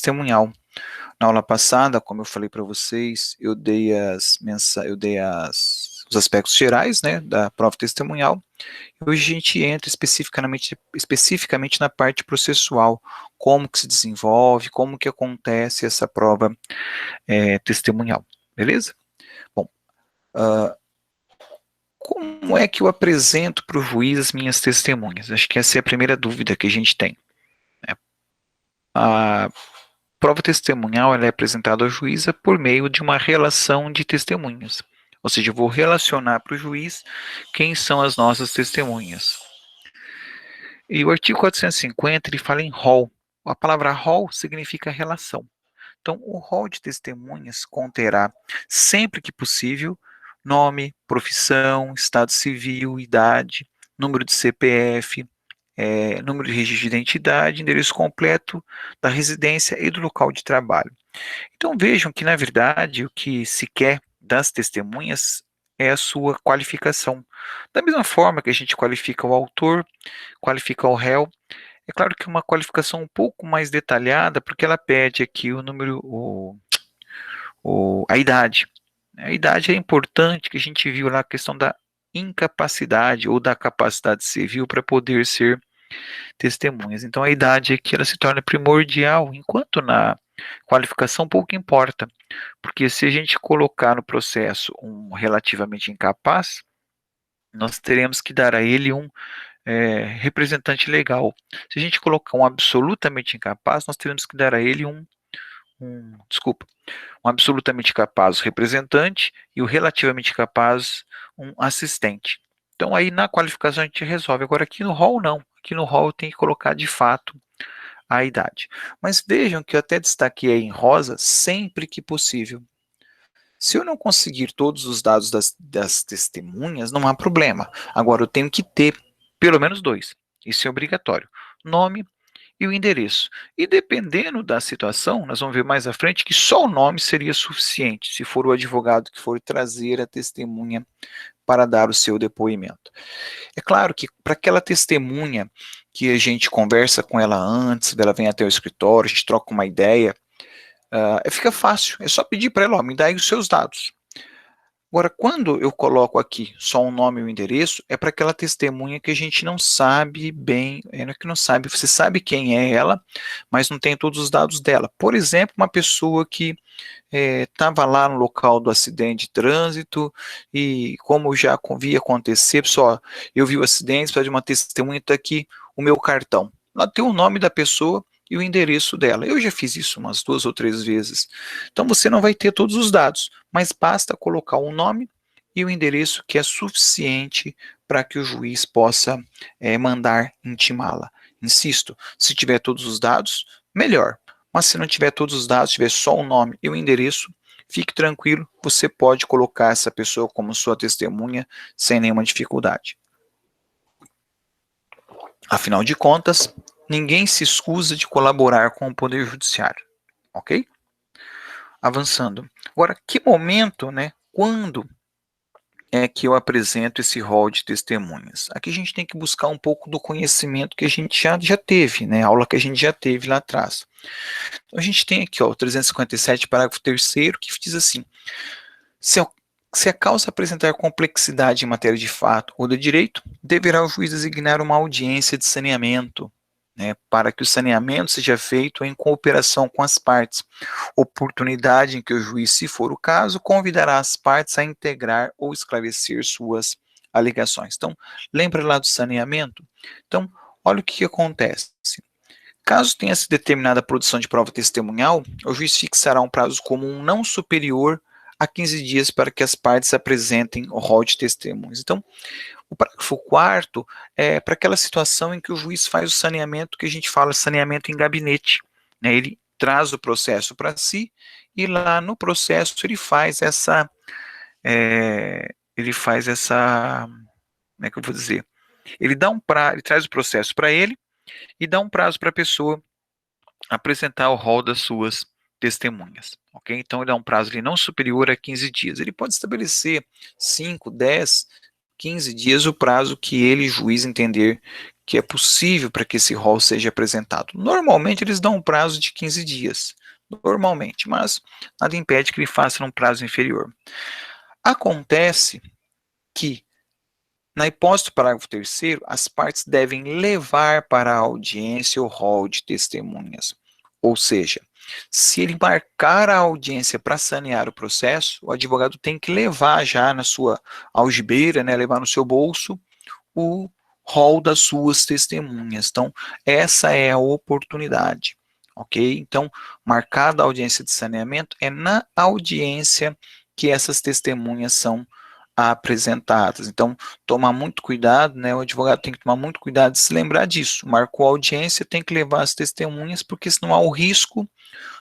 testemunhal. Na aula passada, como eu falei para vocês, eu dei os aspectos gerais, né, da prova testemunhal. Hoje a gente entra especificamente na parte processual, como que se desenvolve, como que acontece essa prova testemunhal, beleza? Bom, como é que eu apresento para o juiz as minhas testemunhas? Acho que essa é a primeira dúvida que a gente tem, né? A prova testemunhal ela é apresentada ao juiz por meio de uma relação de testemunhas. Ou seja, eu vou relacionar para o juiz quem são as nossas testemunhas. E o artigo 450 ele fala em rol. A palavra rol significa relação. Então, o rol de testemunhas conterá, sempre que possível, nome, profissão, estado civil, idade, número de CPF, número de registro de identidade, endereço completo da residência e do local de trabalho. Então vejam que, na verdade, o que se quer das testemunhas é a sua qualificação. Da mesma forma que a gente qualifica o autor, qualifica o réu, é claro que uma qualificação um pouco mais detalhada, porque ela pede aqui o número, a idade. A idade é importante, que a gente viu lá a questão da incapacidade ou da capacidade civil para poder ser testemunhas. Então a idade aqui ela se torna primordial, enquanto na qualificação pouco importa, porque se a gente colocar no processo um relativamente incapaz, nós teremos que dar a ele um representante legal. Se a gente colocar um absolutamente incapaz, nós teremos que dar a ele um absolutamente capaz representante e o relativamente capaz um assistente. Então aí na qualificação a gente resolve. Agora aqui no rol não. Aqui no rol tem que colocar de fato a idade. Mas vejam que eu até destaquei aí em rosa sempre que possível. Se eu não conseguir todos os dados das testemunhas, não há problema. Agora eu tenho que ter pelo menos dois. Isso é obrigatório. Nome e o endereço. E dependendo da situação, nós vamos ver mais à frente que só o nome seria suficiente, se for o advogado que for trazer a testemunha para dar o seu depoimento. É claro que para aquela testemunha que a gente conversa com ela antes, ela vem até o escritório, a gente troca uma ideia, fica fácil, é só pedir para ela, ó, me dá aí os seus dados. Agora, quando eu coloco aqui só o nome e o endereço, é para aquela testemunha que a gente não sabe bem, não é que não sabe, você sabe quem é ela, mas não tem todos os dados dela. Por exemplo, uma pessoa que estava lá no local do acidente de trânsito e como eu já vi acontecer, pessoal, eu vi o acidente, precisa de uma testemunha, está aqui o meu cartão. Lá tem o nome da pessoa e o endereço dela. Eu já fiz isso umas 2 ou 3 vezes. Então você não vai ter todos os dados, mas basta colocar o nome e o endereço que é suficiente para que o juiz possa mandar intimá-la. Insisto, se tiver todos os dados, melhor. Mas se não tiver todos os dados, tiver só o nome e o endereço, fique tranquilo, você pode colocar essa pessoa como sua testemunha sem nenhuma dificuldade. Afinal de contas, ninguém se escusa de colaborar com o Poder Judiciário, ok? Avançando. Agora, que momento, né, quando é que eu apresento esse rol de testemunhas? Aqui a gente tem que buscar um pouco do conhecimento que a gente já teve, né, a aula que a gente já teve lá atrás. Então, a gente tem aqui, ó, o 357, parágrafo 3º, que diz assim, se a causa apresentar complexidade em matéria de fato ou de direito, deverá o juiz designar uma audiência de saneamento, né, para que o saneamento seja feito em cooperação com as partes. Oportunidade em que o juiz, se for o caso, convidará as partes a integrar ou esclarecer suas alegações. Então, lembra lá do saneamento? Então, olha o que acontece. Caso tenha se determinada a produção de prova testemunhal, o juiz fixará um prazo comum não superior a 15 dias para que as partes apresentem o rol de testemunhas. Então, o parágrafo 4º é para aquela situação em que o juiz faz o saneamento que a gente fala saneamento em gabinete, né? Ele traz o processo para si e lá no processo como é que eu vou dizer? Ele traz o processo para ele e dá um prazo para a pessoa apresentar o rol das suas testemunhas, ok? Então ele dá um prazo ali não superior a 15 dias. Ele pode estabelecer 5, 10, 15 dias o prazo que ele, juiz, entender que é possível para que esse rol seja apresentado. Normalmente eles dão um prazo de 15 dias, normalmente, mas nada impede que ele faça num prazo inferior. Acontece que, na hipótese do parágrafo 3º, as partes devem levar para a audiência o rol de testemunhas. Ou seja, se ele marcar a audiência para sanear o processo, o advogado tem que levar já na sua algibeira, né, levar no seu bolso, o rol das suas testemunhas. Então, essa é a oportunidade, ok? Então, marcada a audiência de saneamento, é na audiência que essas testemunhas são apresentadas. Então, tomar muito cuidado, né? O advogado tem que tomar muito cuidado de se lembrar disso. Marcou a audiência, tem que levar as testemunhas, porque senão há o risco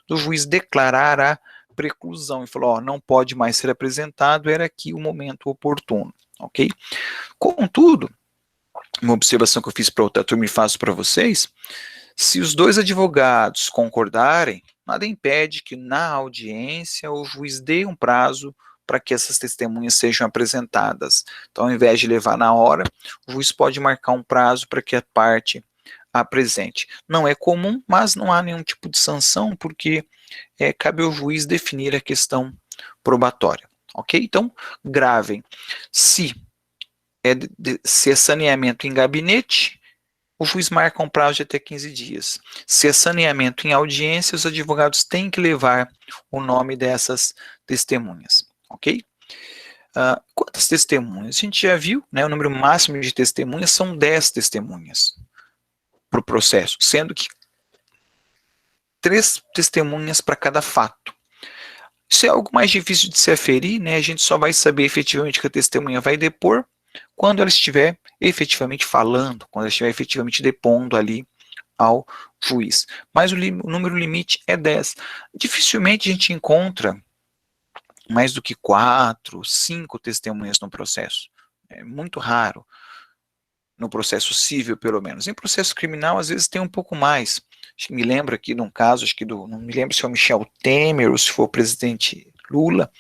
do juiz declarar a preclusão e falou, ó, não pode mais ser apresentado, era aqui o momento oportuno, ok? Contudo, uma observação que eu fiz para outra turma e faço para vocês, se os dois advogados concordarem, nada impede que na audiência o juiz dê um prazo para que essas testemunhas sejam apresentadas. Então, ao invés de levar na hora, o juiz pode marcar um prazo para que a parte apresente. Não é comum, mas não há nenhum tipo de sanção, porque cabe ao juiz definir a questão probatória. Ok? Então, gravem. Se é saneamento em gabinete, o juiz marca um prazo de até 15 dias. Se é saneamento em audiência, os advogados têm que levar o nome dessas testemunhas, ok? Quantas testemunhas? A gente já viu, né, o número máximo de testemunhas são 10 testemunhas para o processo, sendo que 3 testemunhas para cada fato. Isso é algo mais difícil de se aferir, né? A gente só vai saber efetivamente que a testemunha vai depor quando ela estiver efetivamente falando, quando ela estiver efetivamente depondo ali ao juiz. Mas o número limite é 10. Dificilmente a gente encontra mais do que 4, 5 testemunhas no processo. É muito raro. No processo civil, pelo menos. Em processo criminal, às vezes tem um pouco mais. Me lembro aqui de um caso, não me lembro se é o Michel Temer ou se foi o presidente Lula,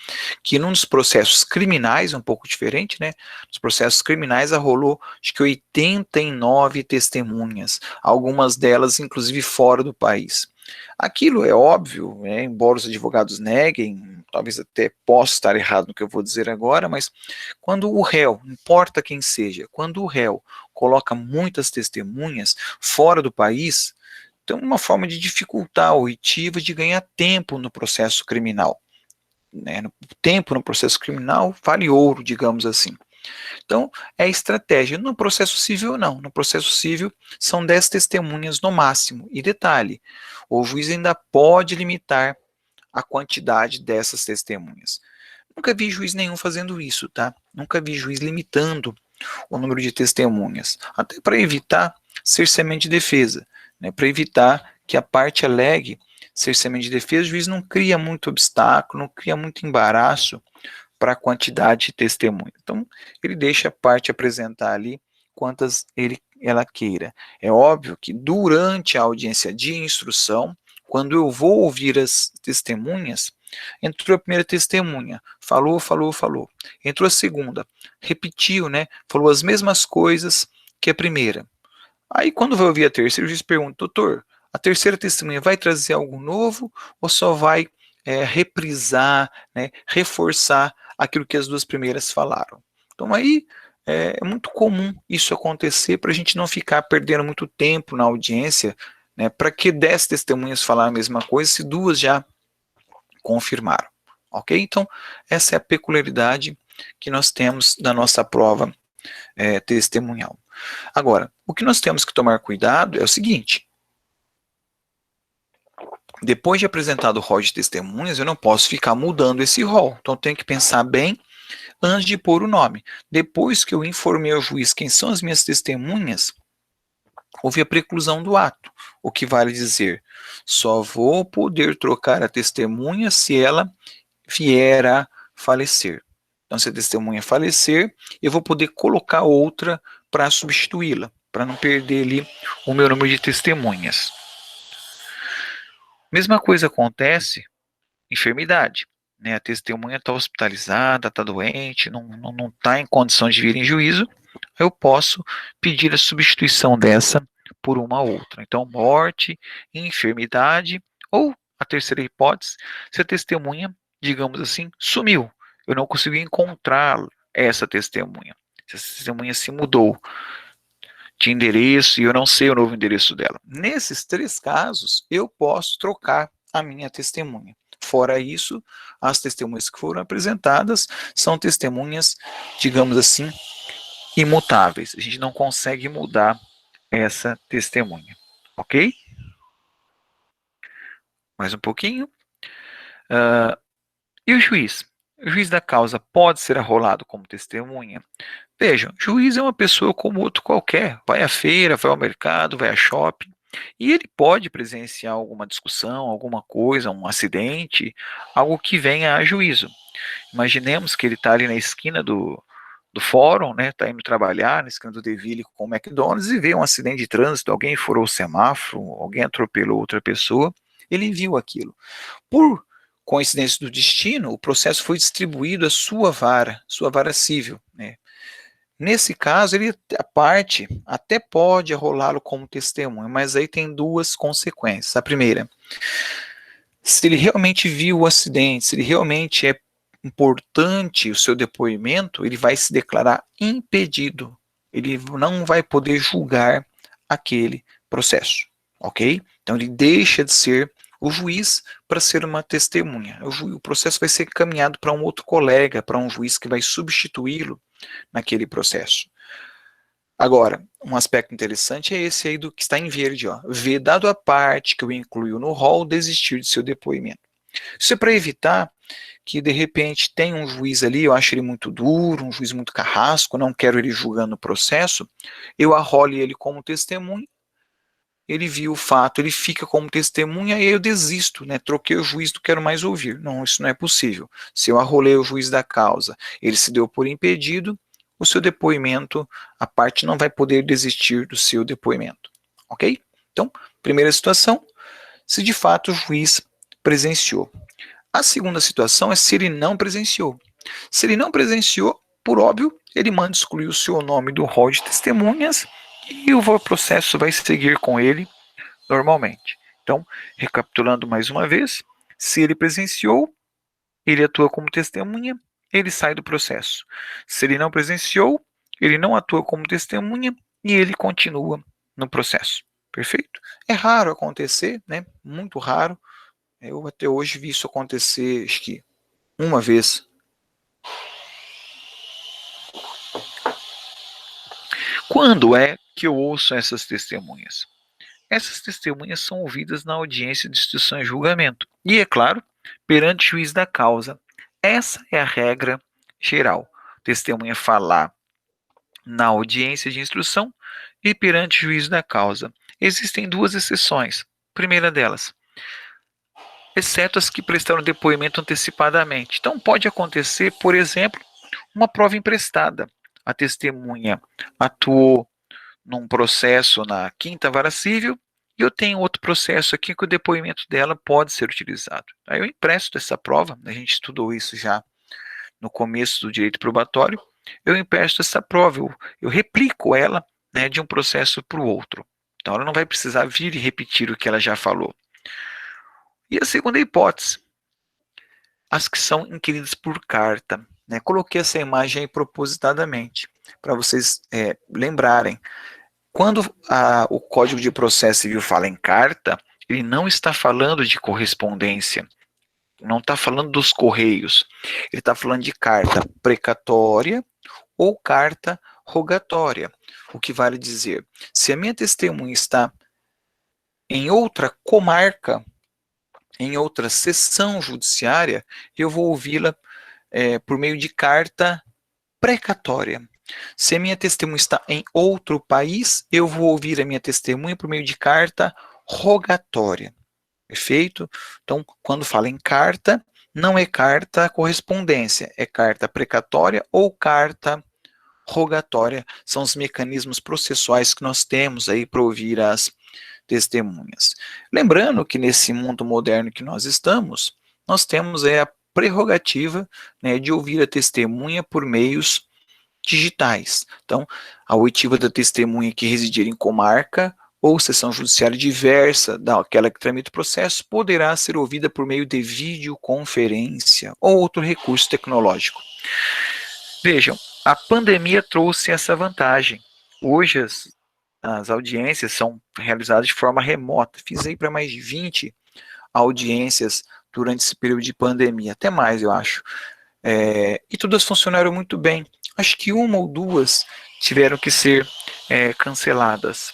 que num dos processos criminais, um pouco diferente, né? Nos processos criminais rolou, acho que 89 testemunhas, algumas delas, inclusive, fora do país. Aquilo é óbvio, né, embora os advogados neguem, talvez até possa estar errado no que eu vou dizer agora, mas quando o réu, não importa quem seja, quando o réu coloca muitas testemunhas fora do país, tem uma forma de dificultar a oitiva de ganhar tempo no processo criminal. Né? O tempo no processo criminal vale ouro, digamos assim. Então, é estratégia. No processo civil, não. No processo civil, são 10 testemunhas no máximo. E detalhe, o juiz ainda pode limitar a quantidade dessas testemunhas. Nunca vi juiz nenhum fazendo isso, tá? Nunca vi juiz limitando o número de testemunhas. Até para evitar cerceamento de defesa, né? Para evitar que a parte alegue cerceamento de defesa, o juiz não cria muito obstáculo, não cria muito embaraço para a quantidade de testemunhas. Então, ele deixa a parte apresentar ali quantas ela queira. É óbvio que durante a audiência de instrução, quando eu vou ouvir as testemunhas, entrou a primeira testemunha, falou, falou, falou. Entrou a segunda, repetiu, né? Falou as mesmas coisas que a primeira. Aí, quando vai ouvir a terceira, o juiz pergunta, doutor, a terceira testemunha vai trazer algo novo ou só vai reprisar, né, reforçar aquilo que as duas primeiras falaram? Então, aí é muito comum isso acontecer para a gente não ficar perdendo muito tempo na audiência, né, para que 10 testemunhas falar a mesma coisa se duas já confirmaram. Ok? Então, essa é a peculiaridade que nós temos da nossa prova testemunhal. Agora, o que nós temos que tomar cuidado é o seguinte: depois de apresentado o rol de testemunhas, eu não posso ficar mudando esse rol. Então, eu tenho que pensar bem antes de pôr o nome. Depois que eu informei ao juiz quem são as minhas testemunhas, houve a preclusão do ato, o que vale dizer, só vou poder trocar a testemunha se ela vier a falecer. Então, se a testemunha falecer, eu vou poder colocar outra para substituí-la, para não perder ali o meu número de testemunhas. Mesma coisa acontece em enfermidade. né, a testemunha está hospitalizada, está doente, não está em condições de vir em juízo, eu posso pedir a substituição dessa por uma outra. Então, morte, enfermidade, ou a terceira hipótese, se a testemunha, digamos assim, sumiu. Eu não consegui encontrar essa testemunha. Se essa testemunha se mudou de endereço e eu não sei o novo endereço dela. Nesses três casos, eu posso trocar a minha testemunha. Fora isso, as testemunhas que foram apresentadas são testemunhas, digamos assim, imutáveis. A gente não consegue mudar essa testemunha. Ok? Mais um pouquinho. E o juiz? O juiz da causa pode ser arrolado como testemunha? Vejam, juiz é uma pessoa como outro qualquer. Vai à feira, vai ao mercado, vai a shopping. E ele pode presenciar alguma discussão, alguma coisa, um acidente, algo que venha a juízo. Imaginemos que ele está ali na esquina do fórum, né, está indo trabalhar, na esquina do Deville com o McDonald's e vê um acidente de trânsito, alguém furou o semáforo, alguém atropelou outra pessoa, ele viu aquilo. Por coincidência do destino, o processo foi distribuído à sua vara civil, né. Nesse caso, a parte até pode arrolá-lo como testemunha, mas aí tem duas consequências. A primeira, se ele realmente viu o acidente, se ele realmente é importante o seu depoimento, ele vai se declarar impedido. Ele não vai poder julgar aquele processo, ok? Então ele deixa de ser o juiz para ser uma testemunha. O processo vai ser encaminhado para um outro colega, para um juiz que vai substituí-lo naquele processo. Agora, um aspecto interessante é esse aí do que está em verde, ó. Vedado a parte que eu incluo no rol desistir de seu depoimento. Isso é para evitar que, de repente, tem um juiz ali, eu acho ele muito duro, um juiz muito carrasco, não quero ele julgando o processo, eu arrole ele como testemunha, ele viu o fato, ele fica como testemunha e aí eu desisto, né? Troquei o juiz, não quero mais ouvir. Não, isso não é possível. Se eu arrolei o juiz da causa, ele se deu por impedido, o seu depoimento, a parte não vai poder desistir do seu depoimento. Ok? Então, primeira situação, se de fato o juiz presenciou. A segunda situação é se ele não presenciou. Se ele não presenciou, por óbvio, ele manda excluir o seu nome do rol de testemunhas e o processo vai seguir com ele normalmente. Então, recapitulando mais uma vez, se ele presenciou, ele atua como testemunha, ele sai do processo. Se ele não presenciou, ele não atua como testemunha e ele continua no processo. Perfeito? É raro acontecer, né? Muito raro. Eu até hoje vi isso acontecer, acho que uma vez. Quando é que eu ouço essas testemunhas? Essas testemunhas são ouvidas na audiência de instrução e julgamento. E, é claro, perante o juiz da causa. Essa é a regra geral. Testemunha falar na audiência de instrução e perante o juiz da causa. Existem duas exceções. Primeira delas, exceto as que prestaram depoimento antecipadamente. Então, pode acontecer, por exemplo, uma prova emprestada. A testemunha atuou num processo na quinta vara civil e eu tenho outro processo aqui que o depoimento dela pode ser utilizado. Aí eu empresto essa prova, a gente estudou isso já no começo do direito probatório, eu empresto essa prova, eu replico ela, né, de um processo para o outro. Então ela não vai precisar vir e repetir o que ela já falou. E a segunda hipótese, as que são inquiridas por carta. Né? Coloquei essa imagem aí propositadamente, para vocês lembrarem. Quando o Código de Processo Civil fala em carta, ele não está falando de correspondência, não está falando dos correios, ele está falando de carta precatória ou carta rogatória. O que vale dizer, se a minha testemunha está em outra comarca, em outra seção judiciária, eu vou ouvi-la por meio de carta precatória. Se a minha testemunha está em outro país, eu vou ouvir a minha testemunha por meio de carta rogatória. Perfeito? Então, quando fala em carta, não é carta correspondência, é carta precatória ou carta rogatória. São os mecanismos processuais que nós temos aí para ouvir as testemunhas. Lembrando que nesse mundo moderno que nós estamos, nós temos a prerrogativa, né, de ouvir a testemunha por meios digitais. Então, a oitiva da testemunha que residir em comarca ou sessão judiciária diversa daquela que tramita o processo poderá ser ouvida por meio de videoconferência ou outro recurso tecnológico. Vejam, a pandemia trouxe essa vantagem. Hoje as audiências são realizadas de forma remota. Fiz aí para mais de 20 audiências durante esse período de pandemia, até mais, eu acho. E todas funcionaram muito bem. Acho que uma ou duas tiveram que ser canceladas.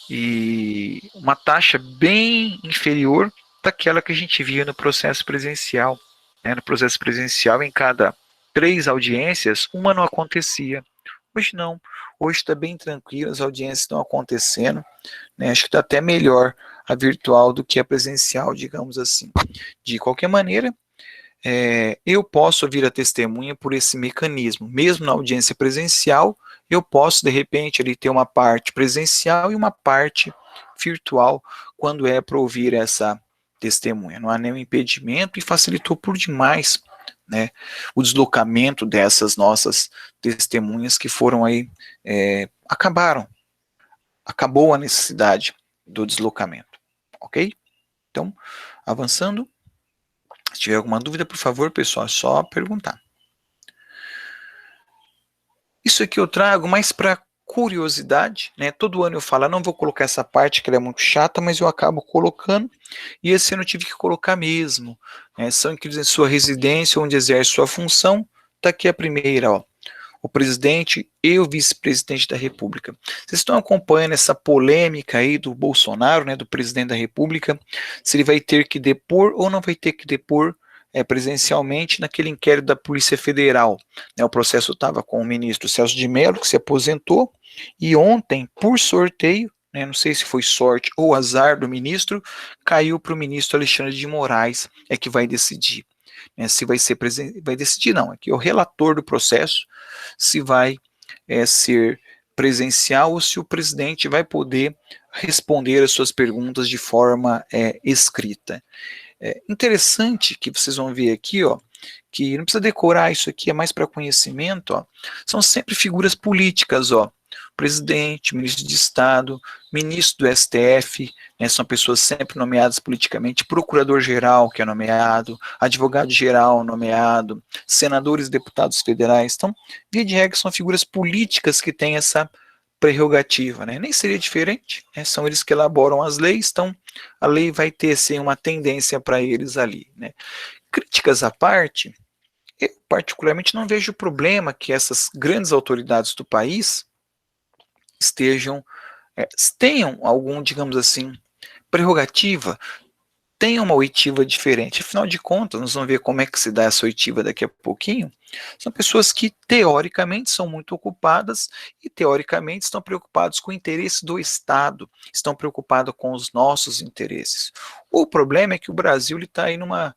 E uma taxa bem inferior daquela que a gente via no processo presencial. No processo presencial, em cada 3 audiências, uma não acontecia. Hoje não. Hoje está bem tranquilo, as audiências estão acontecendo. Né? Acho que está até melhor a virtual do que a presencial, digamos assim. De qualquer maneira, eu posso ouvir a testemunha por esse mecanismo. Mesmo na audiência presencial, eu posso, de repente, ali ter uma parte presencial e uma parte virtual, quando é para ouvir essa testemunha. Não há nenhum impedimento e facilitou por demais, né, o deslocamento dessas nossas testemunhas que foram aí, acabou a necessidade do deslocamento, ok? Então, avançando. Se tiver alguma dúvida, por favor, pessoal, é só perguntar. Isso aqui eu trago mais para curiosidade, né? Todo ano eu falo, não vou colocar essa parte que ela é muito chata, mas eu acabo colocando, e esse ano eu tive que colocar mesmo. São incluídos em sua residência, onde exerce sua função. Está aqui a primeira, ó. O presidente e o vice-presidente da República. Vocês estão acompanhando essa polêmica aí do Bolsonaro, né, do presidente da República, se ele vai ter que depor ou não vai ter que depor presencialmente naquele inquérito da Polícia Federal. O processo estava com o ministro Celso de Mello, que se aposentou, e ontem, por sorteio, não sei se foi sorte ou azar do ministro, caiu para o ministro Alexandre de Moraes, que vai decidir. Se vai ser vai decidir não, é que o relator do processo se vai ser presencial ou se o presidente vai poder responder as suas perguntas de forma escrita. Interessante que vocês vão ver aqui, ó, que não precisa decorar isso aqui, é mais para conhecimento, ó, são sempre figuras políticas, ó, presidente, ministro de Estado, ministro do STF, são pessoas sempre nomeadas politicamente, procurador-geral que é nomeado, advogado-geral nomeado, senadores, deputados federais. Então, via de regra, são figuras políticas que têm essa prerrogativa, nem seria diferente, são eles que elaboram as leis, então a lei vai ter assim, uma tendência para eles ali. Críticas à parte, eu particularmente não vejo problema que essas grandes autoridades do país tenham algum, digamos assim, prerrogativa, tenham uma oitiva diferente. Afinal de contas, nós vamos ver como é que se dá essa oitiva daqui a pouquinho. São pessoas que, teoricamente, são muito ocupadas e, teoricamente, estão preocupados com o interesse do Estado, estão preocupados com os nossos interesses. O problema é que o Brasil está aí numa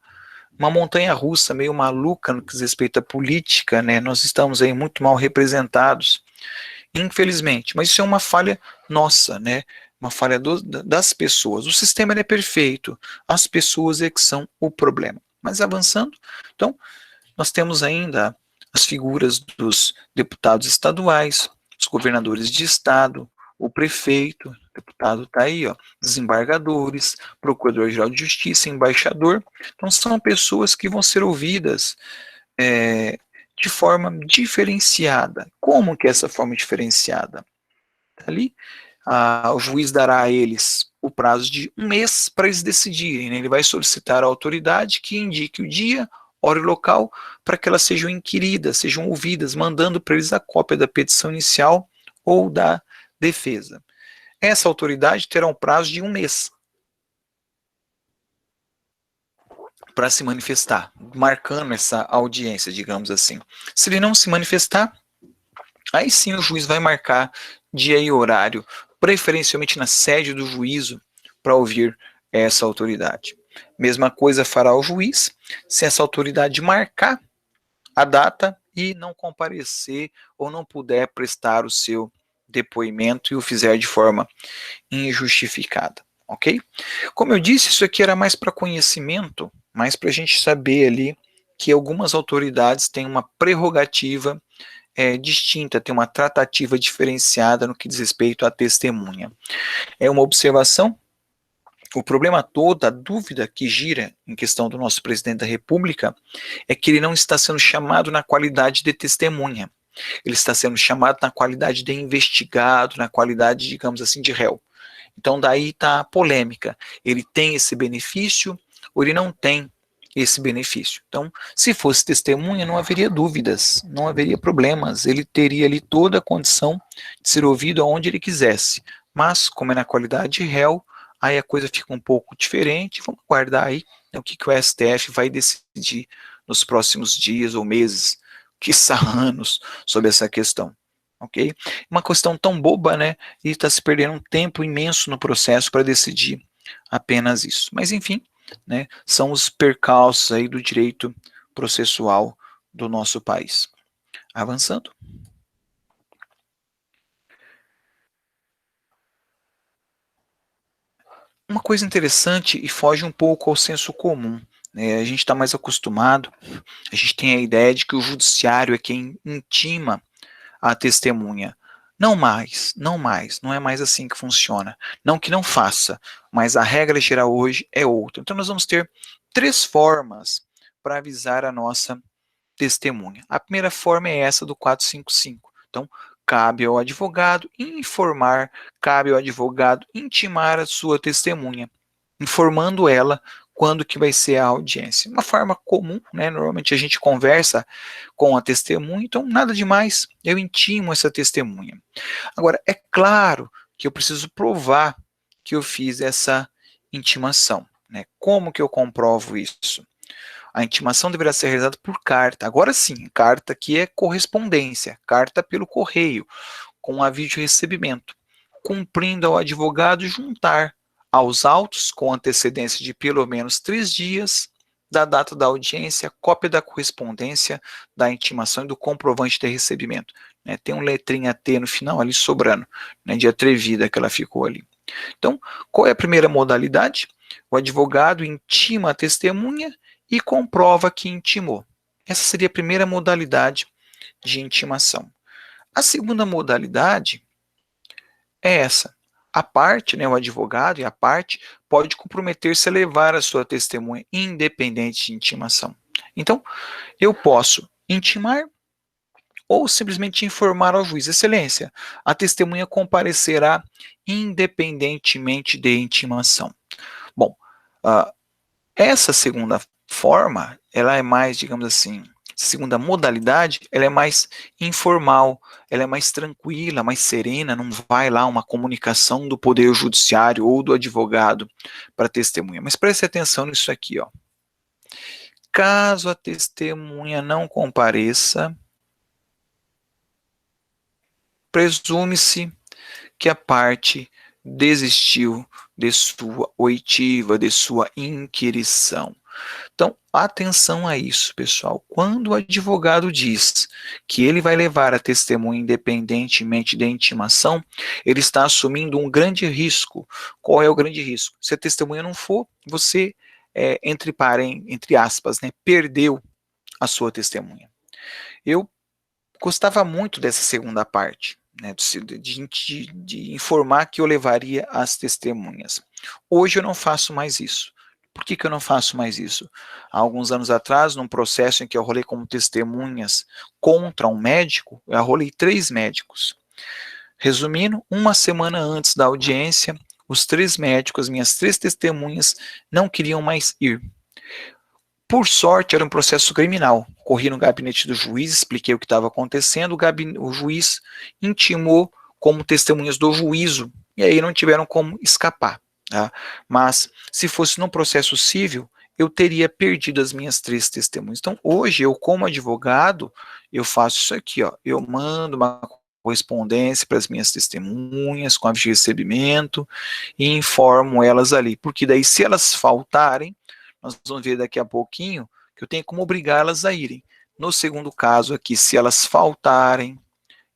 montanha-russa meio maluca no que diz respeito à política, Nós estamos aí muito mal representados, infelizmente, mas isso é uma falha nossa, uma falha das pessoas. O sistema é perfeito, as pessoas é que são o problema. Mas avançando, então, nós temos ainda as figuras dos deputados estaduais, os governadores de estado, o prefeito, o deputado está aí, ó, desembargadores, procurador-geral de justiça, embaixador. Então, são pessoas que vão ser ouvidas de forma diferenciada. Como que é essa forma diferenciada? Ali, o juiz dará a eles o prazo de 1 mês para eles decidirem. Ele vai solicitar à autoridade que indique o dia, hora e local para que elas sejam inquiridas, sejam ouvidas, mandando para eles a cópia da petição inicial ou da defesa. Essa autoridade terá um prazo de 1 mês para se manifestar, marcando essa audiência, digamos assim. Se ele não se manifestar, aí sim o juiz vai marcar dia e horário, preferencialmente na sede do juízo, para ouvir essa autoridade. Mesma coisa fará o juiz, se essa autoridade marcar a data e não comparecer ou não puder prestar o seu depoimento e o fizer de forma injustificada, ok? Como eu disse, isso aqui era mais para conhecimento, mais para a gente saber ali que algumas autoridades têm uma prerrogativa distinta, têm uma tratativa diferenciada no que diz respeito à testemunha. É uma observação. O problema todo, a dúvida que gira em questão do nosso presidente da República, é que ele não está sendo chamado na qualidade de testemunha. Ele está sendo chamado na qualidade de investigado, na qualidade, digamos assim, de réu. Então daí está a polêmica. Ele tem esse benefício ou ele não tem esse benefício? Então, se fosse testemunha, não haveria dúvidas, não haveria problemas. Ele teria ali toda a condição de ser ouvido aonde ele quisesse. Mas, como é na qualidade de réu, aí a coisa fica um pouco diferente. Vamos aguardar aí, né, o que o STF vai decidir nos próximos dias ou meses, quiçá anos, sobre essa questão. Ok? Uma questão tão boba, né? E está se perdendo um tempo imenso no processo para decidir apenas isso. Mas, enfim, né, são os percalços aí do direito processual do nosso país. Avançando. Uma coisa interessante e foge um pouco ao senso comum, né? A gente está mais acostumado, a gente tem a ideia de que o judiciário é quem intima a testemunha. Não mais, não mais, não é mais assim que funciona. Não que não faça, mas a regra geral hoje é outra. Então nós vamos ter três formas para avisar a nossa testemunha. A primeira forma é essa do 455. Então, cabe ao advogado informar, cabe ao advogado intimar a sua testemunha, informando ela quando que vai ser a audiência. Uma forma comum, né? Normalmente a gente conversa com a testemunha, então nada demais, eu intimo essa testemunha. Agora, é claro que eu preciso provar que eu fiz essa intimação, né? Como que eu comprovo isso? A intimação deverá ser realizada por carta. Agora sim, carta que é correspondência, carta pelo correio, com aviso de recebimento, cumprindo ao advogado juntar aos autos, com antecedência de pelo menos 3 dias, da data da audiência, cópia da correspondência, da intimação e do comprovante de recebimento. Né, tem um letrinha T no final ali sobrando, né, de atrevida que ela ficou ali. Então, qual é a primeira modalidade? O advogado intima a testemunha e comprova que intimou. Essa seria a primeira modalidade de intimação. A segunda modalidade é essa. A parte, né, o advogado e a parte pode comprometer-se a levar a sua testemunha independente de intimação. Então, eu posso intimar ou simplesmente informar ao juiz, excelência, a testemunha comparecerá independentemente de intimação. Bom, uh, essa segunda forma, ela é mais, digamos assim, segunda modalidade, ela é mais informal, ela é mais tranquila, mais serena, não vai lá uma comunicação do poder judiciário ou do advogado para a testemunha. Mas preste atenção nisso aqui, ó. Caso a testemunha não compareça, presume-se que a parte desistiu de sua oitiva, de sua inquirição. Então, atenção a isso, pessoal. Quando o advogado diz que ele vai levar a testemunha independentemente da intimação, ele está assumindo um grande risco. Qual é o grande risco? Se a testemunha não for, você, entre aspas, né, perdeu a sua testemunha. Eu gostava muito dessa segunda parte, né, de informar que eu levaria as testemunhas. Hoje eu não faço mais isso. Por que eu não faço mais isso? Há alguns anos atrás, num processo em que eu rolei como testemunhas contra um médico, eu rolei 3 médicos. Resumindo, uma semana antes da audiência, os 3 médicos, minhas 3 testemunhas, não queriam mais ir. Por sorte, era um processo criminal. Corri no gabinete do juiz, expliquei o que estava acontecendo, o juiz intimou como testemunhas do juízo, e aí não tiveram como escapar. Tá? Mas, se fosse num processo civil, eu teria perdido as minhas 3 testemunhas. Então, hoje, eu como advogado, eu faço isso aqui, ó, eu mando uma correspondência para as minhas testemunhas, com aviso de recebimento, e informo elas ali, porque daí, se elas faltarem, nós vamos ver daqui a pouquinho que eu tenho como obrigá-las a irem. No segundo caso aqui, se elas faltarem,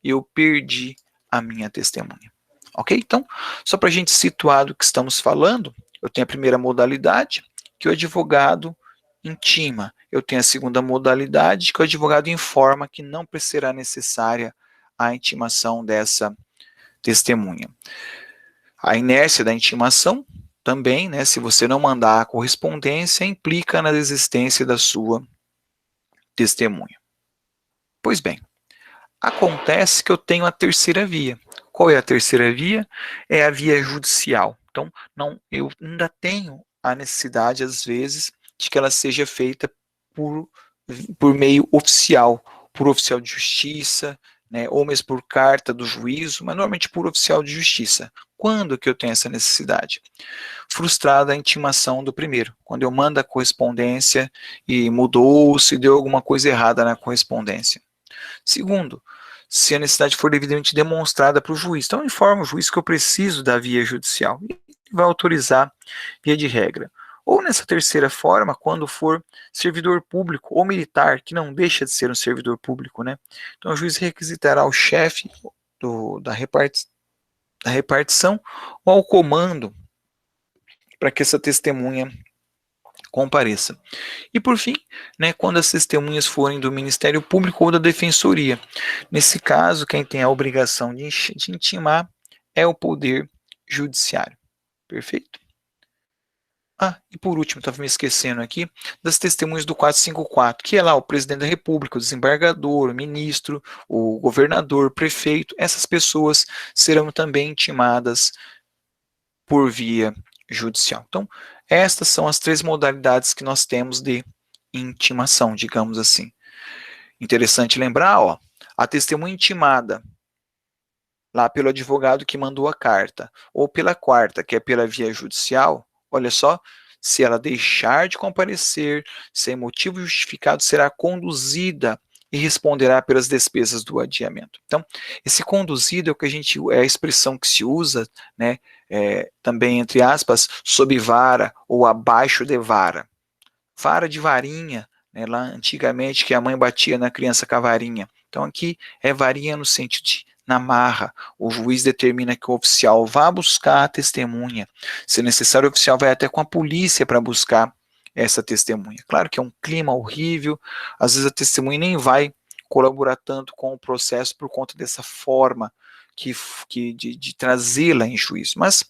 eu perdi a minha testemunha. Ok? Então, só para a gente situar do que estamos falando, eu tenho a primeira modalidade, que o advogado intima. Eu tenho a segunda modalidade, que o advogado informa que não será necessária a intimação dessa testemunha. A inércia da intimação também, né, se você não mandar a correspondência, implica na desistência da sua testemunha. Pois bem, acontece que eu tenho a terceira via. Qual é a terceira via? É a via judicial. Então, não, eu ainda tenho a necessidade, às vezes, de que ela seja feita por, por meio oficial, por oficial de justiça, né, ou mesmo por carta do juízo, mas normalmente por oficial de justiça. Quando que eu tenho essa necessidade? Frustrada a intimação do primeiro, quando eu mando a correspondência e mudou, se deu alguma coisa errada na correspondência. Segundo, se a necessidade for devidamente demonstrada para o juiz. Então, informa o juiz que eu preciso da via judicial e vai autorizar via de regra. Ou nessa terceira forma, quando for servidor público ou militar, que não deixa de ser um servidor público, né? Então, o juiz requisitará ao chefe da repartição ou ao comando para que essa testemunha compareça. E por fim, né, quando as testemunhas forem do Ministério Público ou da Defensoria. Nesse caso, quem tem a obrigação de intimar é o Poder Judiciário. Perfeito? Ah, e por último, estava me esquecendo aqui, das testemunhas do 454, que é lá o presidente da República, o desembargador, o ministro, o governador, o prefeito, essas pessoas serão também intimadas por via judicial. Então, estas são as três modalidades que nós temos de intimação, digamos assim. Interessante lembrar, ó, a testemunha intimada lá pelo advogado que mandou a carta, ou pela quarta, que é pela via judicial, olha só, se ela deixar de comparecer, sem motivo justificado, será conduzida e responderá pelas despesas do adiamento. Então, esse conduzido é o que é a expressão que se usa, né, também entre aspas, sob vara ou abaixo de vara. Vara de varinha, né, lá antigamente que a mãe batia na criança com a varinha. Então aqui é varinha no sentido de na marra. O juiz determina que o oficial vá buscar a testemunha. Se necessário, o oficial vai até com a polícia para buscar essa testemunha. Claro que é um clima horrível, às vezes a testemunha nem vai colaborar tanto com o processo por conta dessa forma de trazê-la em juízo, mas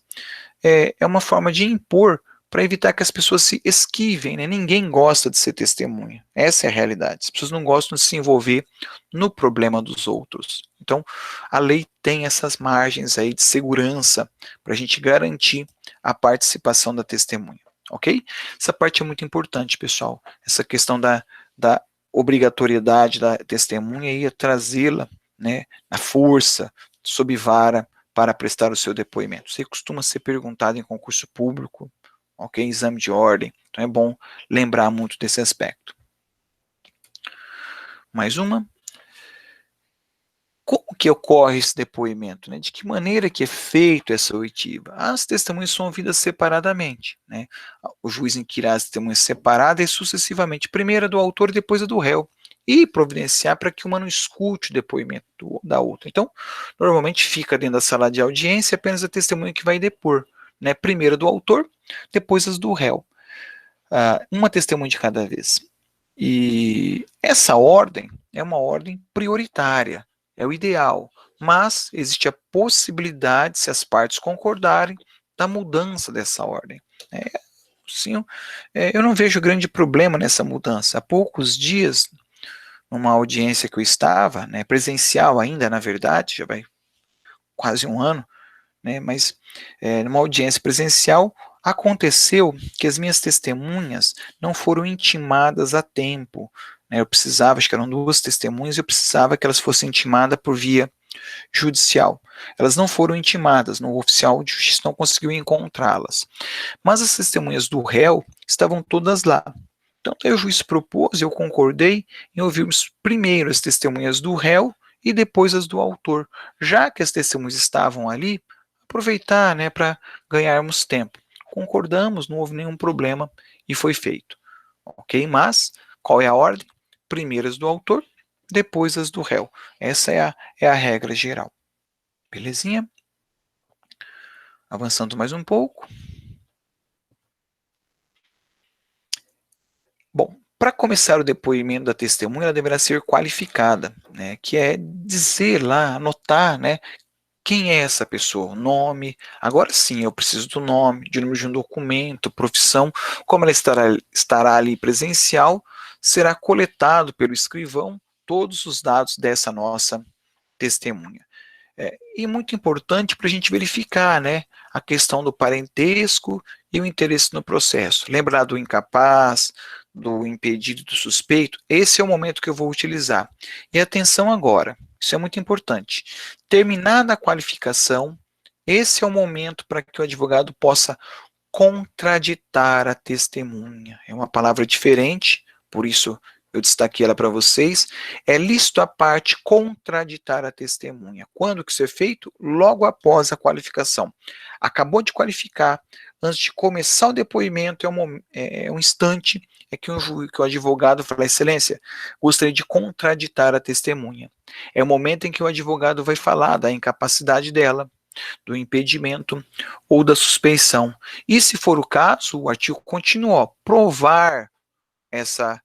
é uma forma de impor para evitar que as pessoas se esquivem, né? Ninguém gosta de ser testemunha. Essa é a realidade. As pessoas não gostam de se envolver no problema dos outros. Então, a lei tem essas margens aí de segurança para a gente garantir a participação da testemunha, ok? Essa parte é muito importante, pessoal. Essa questão da obrigatoriedade da testemunha e trazê-la, né, na força, sob vara, para prestar o seu depoimento. Isso costuma ser perguntado em concurso público, ok? Exame de ordem. Então é bom lembrar muito desse aspecto. Mais uma. Como que ocorre esse depoimento? Né? De que maneira que é feito essa oitiva? As testemunhas são ouvidas separadamente. Né? O juiz inquirirá as testemunhas separadas e sucessivamente, primeiro a do autor e depois a do réu, e providenciar para que uma não escute o depoimento da outra. Então, normalmente fica dentro da sala de audiência apenas a testemunha que vai depor. Né? Primeiro a do autor, depois as do réu. Uma testemunha de cada vez. E essa ordem é uma ordem prioritária, é o ideal, mas existe a possibilidade, se as partes concordarem, da mudança dessa ordem. É, sim, eu não vejo grande problema nessa mudança. Há poucos dias, numa audiência que eu estava, né, presencial ainda, na verdade, já vai quase um ano, né, mas numa audiência presencial, aconteceu que as minhas testemunhas não foram intimadas a tempo. Né, eu precisava, acho que eram duas testemunhas, eu precisava que elas fossem intimadas por via judicial. Elas não foram intimadas, no oficial de justiça não conseguiu encontrá-las. Mas as testemunhas do réu estavam todas lá. Então, o juiz propôs, eu concordei em ouvirmos primeiro as testemunhas do réu e depois as do autor. Já que as testemunhas estavam ali, aproveitar, né, para ganharmos tempo. Concordamos, não houve nenhum problema e foi feito. Ok? Mas, qual é a ordem? Primeiro as do autor, depois as do réu. Essa é a regra geral. Belezinha? Avançando mais um pouco. Bom, para começar o depoimento da testemunha, ela deverá ser qualificada, né, que é dizer lá, anotar, né, quem é essa pessoa, o nome. Agora sim, eu preciso do nome, de número de um documento, profissão. Como ela estará ali presencial, será coletado pelo escrivão todos os dados dessa nossa testemunha. E muito importante para a gente verificar, né, a questão do parentesco e o interesse no processo. Lembra lá do incapaz, do impedido, do suspeito? Esse é o momento que eu vou utilizar. E atenção agora, isso é muito importante. Terminada a qualificação, esse é o momento para que o advogado possa contraditar a testemunha. É uma palavra diferente, por isso eu destaquei ela para vocês. É lícito a parte contraditar a testemunha. Quando que isso é feito? Logo após a qualificação. Acabou de qualificar, antes de começar o depoimento, é um instante que o advogado fala, excelência, gostaria de contraditar a testemunha. É o momento em que o advogado vai falar da incapacidade dela, do impedimento ou da suspeição. E se for o caso, o artigo continua, provar essa,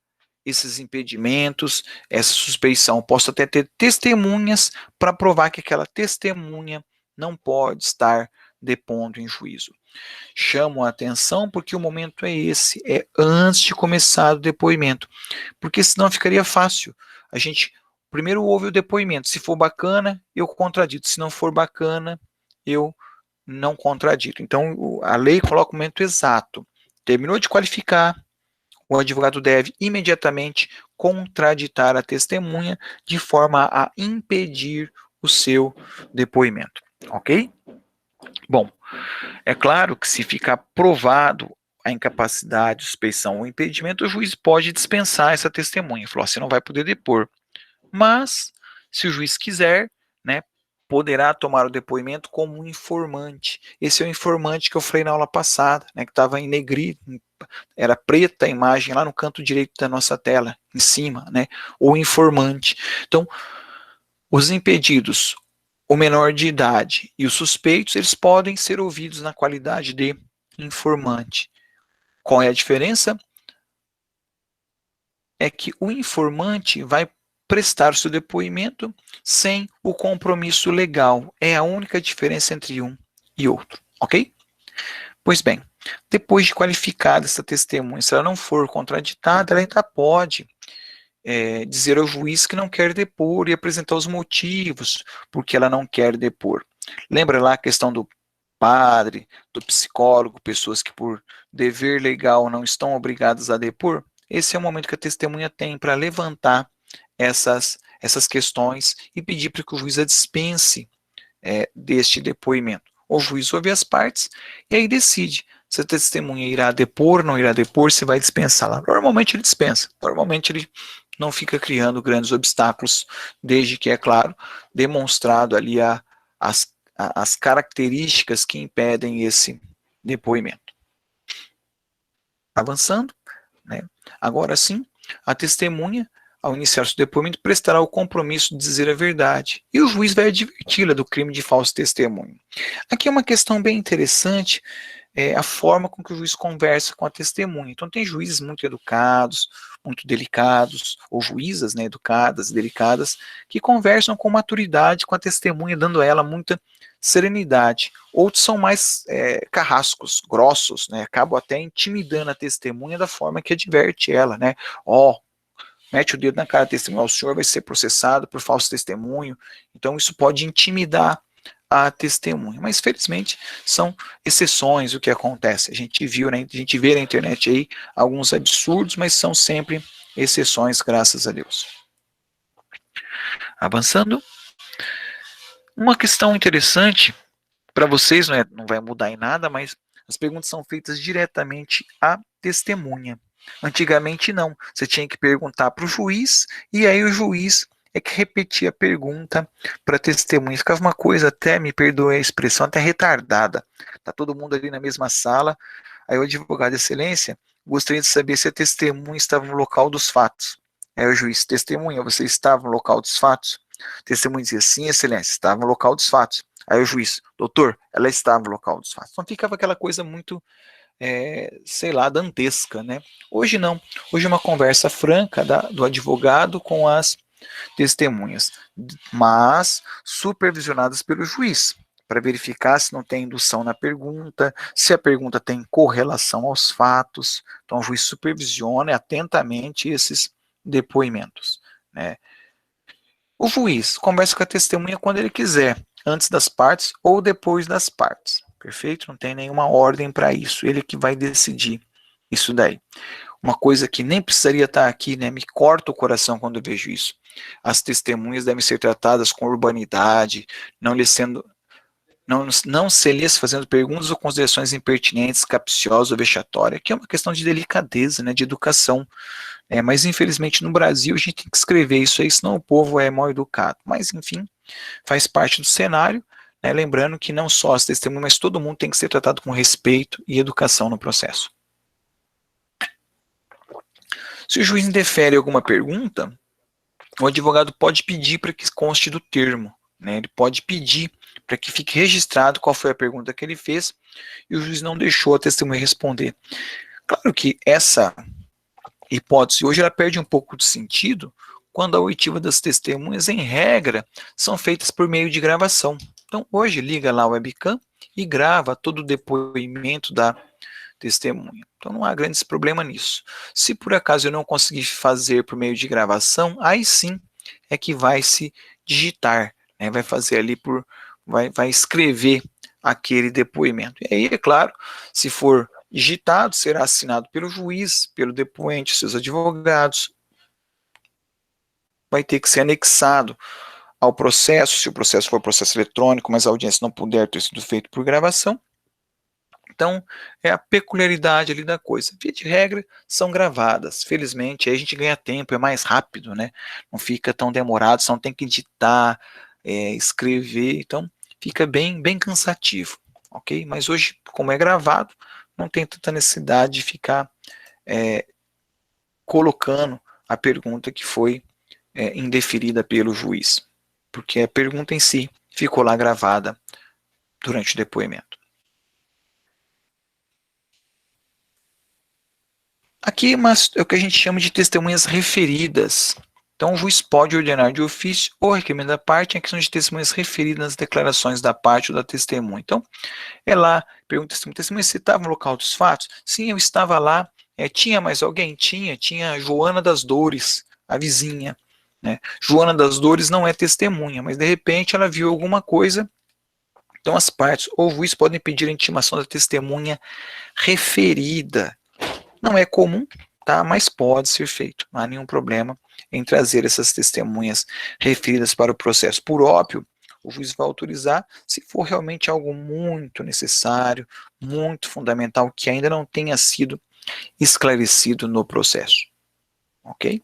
esses impedimentos, essa suspeição. Posso até ter testemunhas para provar que aquela testemunha não pode estar depondo em juízo. Chamo a atenção porque o momento é esse, é antes de começar o depoimento, porque senão ficaria fácil. A gente primeiro ouve o depoimento, se for bacana, eu contradito, se não for bacana, eu não contradito. Então, a lei coloca o momento exato. Terminou de qualificar, o advogado deve imediatamente contraditar a testemunha de forma a impedir o seu depoimento. Ok? Bom, é claro que se ficar provado a incapacidade, suspeição ou impedimento, o juiz pode dispensar essa testemunha. Falou, você não vai poder depor. Mas, se o juiz quiser, né, poderá tomar o depoimento como um informante. Esse é o informante que eu falei na aula passada, né, que estava em negrito, era preta a imagem lá no canto direito da nossa tela, em cima, né, o informante. Então, os impedidos, o menor de idade e os suspeitos, eles podem ser ouvidos na qualidade de informante. Qual é a diferença? É que o informante vai prestar seu depoimento sem o compromisso legal. É a única diferença entre um e outro, ok? Pois bem, depois de qualificada essa testemunha, se ela não for contraditada, ela ainda pode dizer ao juiz que não quer depor e apresentar os motivos porque ela não quer depor. Lembra lá a questão do padre, do psicólogo, pessoas que por dever legal não estão obrigadas a depor? Esse é o momento que a testemunha tem para levantar essas questões e pedir para que o juiz a dispense deste depoimento. O juiz ouve as partes e aí decide se a testemunha irá depor, não irá depor, se vai dispensá-la. Normalmente ele dispensa, normalmente ele não fica criando grandes obstáculos, desde que, é claro, demonstrado ali as características que impedem esse depoimento. Avançando, né? Agora sim, a testemunha, ao iniciar seu depoimento, prestará o compromisso de dizer a verdade, e o juiz vai adverti-la do crime de falso testemunho. Aqui é uma questão bem interessante, a forma com que o juiz conversa com a testemunha. Então, tem juízes muito educados, muito delicados, ou juízas, né, educadas, delicadas, que conversam com maturidade com a testemunha, dando a ela muita serenidade. Outros são mais carrascos, grossos, né, acabam até intimidando a testemunha da forma que adverte ela, né, mete o dedo na cara da testemunha, o senhor vai ser processado por falso testemunho. Então, isso pode intimidar a testemunha. Mas, felizmente, são exceções o que acontece. A gente viu, né, a gente vê na internet aí alguns absurdos, mas são sempre exceções, graças a Deus. Avançando, uma questão interessante para vocês, não vai mudar em nada, mas as perguntas são feitas diretamente à testemunha. Antigamente não, você tinha que perguntar para o juiz e aí o juiz é que repetia a pergunta para a testemunha. Ficava uma coisa até, me perdoe a expressão, até retardada. Tá todo mundo ali na mesma sala, aí o advogado de excelência gostaria de saber se a testemunha estava no local dos fatos. Aí o juiz, testemunha, você estava no local dos fatos? A testemunha dizia, sim, excelência, estava no local dos fatos. Aí o juiz, doutor, ela estava no local dos fatos. Então ficava aquela coisa muito sei lá, dantesca, né? Hoje não. Hoje é uma conversa franca do advogado com as testemunhas, mas supervisionadas pelo juiz, para verificar se não tem indução na pergunta, se a pergunta tem correlação aos fatos. Então, o juiz supervisiona atentamente esses depoimentos, né? O juiz conversa com a testemunha quando ele quiser, antes das partes ou depois das partes. Perfeito? Não tem nenhuma ordem para isso. Ele que vai decidir isso daí. Uma coisa que nem precisaria estar aqui, né? Me corta o coração quando eu vejo isso. As testemunhas devem ser tratadas com urbanidade, não lhes sendo não se lhes fazendo perguntas ou considerações impertinentes, capciosas ou vexatórias, que é uma questão de delicadeza, né, de educação. Mas infelizmente no Brasil a gente tem que escrever isso aí, senão o povo é mal educado. Mas enfim, faz parte do cenário, né, lembrando que não só as testemunhas, mas todo mundo tem que ser tratado com respeito e educação no processo. Se o juiz indefere alguma pergunta, o advogado pode pedir para que conste do termo, né? Ele pode pedir para que fique registrado qual foi a pergunta que ele fez e o juiz não deixou a testemunha responder. Claro que essa hipótese hoje ela perde um pouco de sentido quando a oitiva das testemunhas, em regra, são feitas por meio de gravação. Então, hoje, liga lá o webcam e grava todo o depoimento da testemunha. Então, não há grandes problema nisso. Se por acaso eu não conseguir fazer por meio de gravação, aí sim é que vai se digitar, né? Vai fazer ali vai escrever aquele depoimento. E aí, é claro, se for digitado, será assinado pelo juiz, pelo depoente, seus advogados, vai ter que ser anexado ao processo, se o processo for processo eletrônico, mas a audiência não puder ter sido feita por gravação. Então, é a peculiaridade ali da coisa. Via de regra, são gravadas. Felizmente, aí a gente ganha tempo, é mais rápido, né? Não fica tão demorado, você não tem que editar, escrever, então fica bem, bem cansativo, ok? Mas hoje, como é gravado, não tem tanta necessidade de ficar colocando a pergunta que foi indeferida pelo juiz, porque a pergunta em si ficou lá gravada durante o depoimento. Aqui é o que a gente chama de testemunhas referidas. Então, o juiz pode ordenar de ofício ou recomendar a parte em questão de testemunhas referidas nas declarações da parte ou da testemunha. Então, é lá, pergunta testemunha, testemunha, você estava no local dos fatos? Sim, eu estava lá. Tinha mais alguém? Tinha a Joana das Dores, a vizinha. Né? Joana das Dores não é testemunha, mas de repente ela viu alguma coisa. Então, as partes ou o juiz podem pedir a intimação da testemunha referida. Não é comum, tá? Mas pode ser feito. Não há nenhum problema em trazer essas testemunhas referidas para o processo. Por óbvio, o juiz vai autorizar se for realmente algo muito necessário, muito fundamental, que ainda não tenha sido esclarecido no processo. Ok?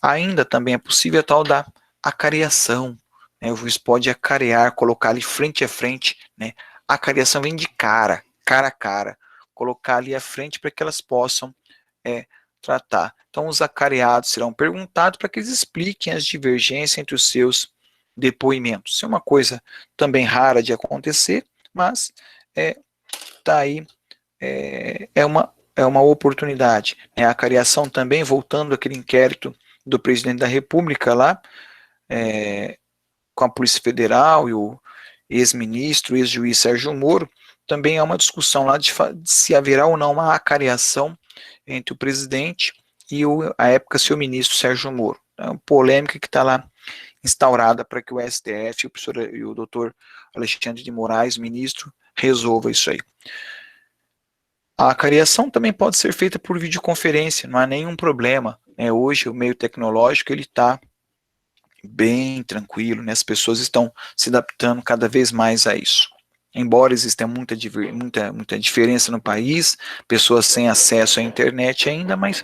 Ainda também é possível a tal da acareação. Né? O juiz pode acarear, colocar ali frente a frente. Né? A acareação vem de cara a cara. Colocar ali à frente para que elas possam tratar. Então, os acareados serão perguntados para que eles expliquem as divergências entre os seus depoimentos. Isso é uma coisa também rara de acontecer, mas tá aí, é uma oportunidade. Né? A acareação também, voltando àquele inquérito do presidente da República lá, com a Polícia Federal e o ex-ministro, ex-juiz Sérgio Moro, também há uma discussão lá de se haverá ou não uma acareação entre o presidente e a época seu ministro Sérgio Moro. É uma polêmica que está lá instaurada para que o STF e o doutor Alexandre de Moraes, ministro, resolva isso aí. A acareação também pode ser feita por videoconferência, não há nenhum problema. Né? Hoje o meio tecnológico ele está bem tranquilo, né? As pessoas estão se adaptando cada vez mais a isso. Embora exista muita diferença no país, pessoas sem acesso à internet ainda, mas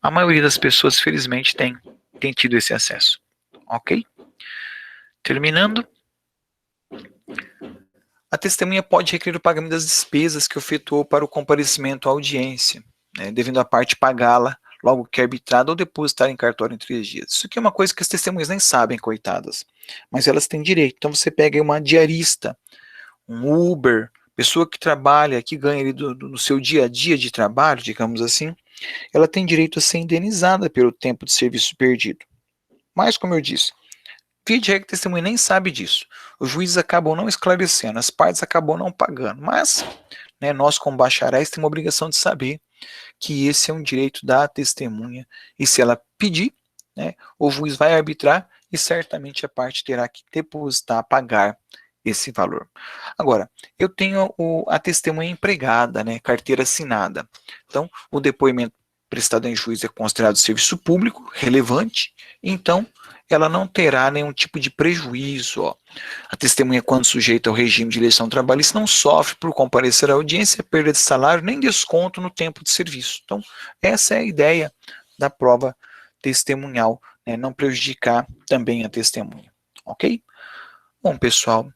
a maioria das pessoas, felizmente, tem tido esse acesso. Ok? Terminando, a testemunha pode requerer o pagamento das despesas que efetuou para o comparecimento à audiência, né, devendo a parte pagá-la logo que é arbitrada ou depositar em cartório em 3 dias. Isso aqui é uma coisa que as testemunhas nem sabem, coitadas, mas elas têm direito. Então você pega uma diarista, um Uber, Pessoa que trabalha, que ganha ali no seu dia a dia de trabalho, digamos assim, ela tem direito a ser indenizada pelo tempo de serviço perdido. Mas, como eu disse, via de regra, a testemunha nem sabe disso. Os juízes acabam não esclarecendo, as partes acabam não pagando. Mas, né, nós, como bacharéis, temos uma obrigação de saber que esse é um direito da testemunha. E se ela pedir, né, o juiz vai arbitrar e certamente a parte terá que depositar, pagar esse valor. Agora, eu tenho a testemunha empregada, né, carteira assinada. Então, o depoimento prestado em juízo é considerado serviço público, relevante, então ela não terá nenhum tipo de prejuízo. Ó. A testemunha, quando sujeita ao regime de eleição trabalhista, não sofre por comparecer à audiência, perda de salário, nem desconto no tempo de serviço. Então, essa é a ideia da prova testemunhal, né, não prejudicar também a testemunha. Ok? Bom, pessoal,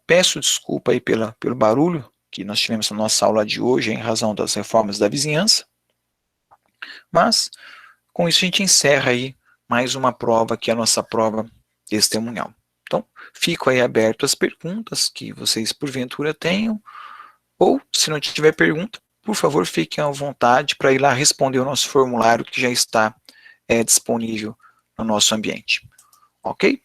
peço desculpa aí pelo barulho que nós tivemos na nossa aula de hoje, em razão das reformas da vizinhança, mas com isso a gente encerra aí mais uma prova, que é a nossa prova testemunhal. Então, fico aí aberto às perguntas que vocês porventura tenham, ou se não tiver pergunta, por favor, fiquem à vontade para ir lá responder o nosso formulário que já está disponível no nosso ambiente. Ok?